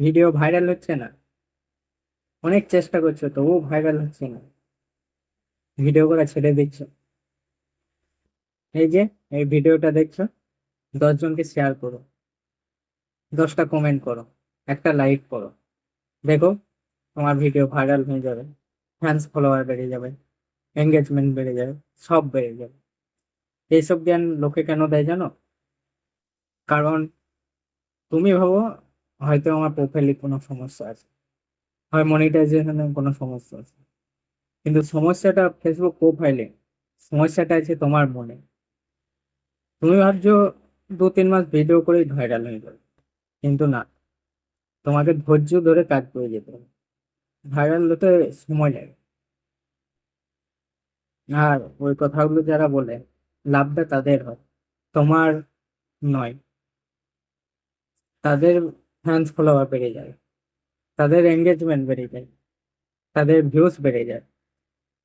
Video viral হচ্ছে না। অনেক চেষ্টা করছো তবুও ভাইরাল হচ্ছে না। ভিডিও করে ছেড়ে দিচ্ছ। এই যে এই ভিডিওটা দেখছো, 10 জনকে শেয়ার করো, 10টা কমেন্ট করো, একটা লাইক করো। দেখো, তোমার ভিডিও ভাইরাল হয়ে যাবে, ফ্যান্স ফলোয়ার বেড়ে যাবে, এঙ্গেজমেন্ট বেড়ে যাবে, সব বেড়ে যাবে। এইসব জ্ঞান লোকে কেন দেয় জানো? কারণ তুমি ভাবো হয়তো আমার প্রোফাইলে কোনো সমস্যা আছে, হয় মনিটাইজেশনে কোনো সমস্যা আছে, কিন্তু সমস্যাটা ফেসবুক প্রোফাইলে, সমস্যাটা আছে তোমার মনে। তুমি ভাবছো 2-3 মাস ভিডিও করেই ভাইরাল হয়ে যাবে, কিন্তু না, তোমাকে ধৈর্য ধরে কাজ করে যেতে হবে। ভাইরাল হতে সময় লাগে। আর ওই কথাগুলো যারা বলে, লাভটা তাদের হয়, তোমার নয়। তাদের ফ্যান্স ফলোয়ার বেড়ে যায়, তাদের এঙ্গেজমেন্ট বেড়ে যায়, তাদের ভিউজ বেড়ে যায়।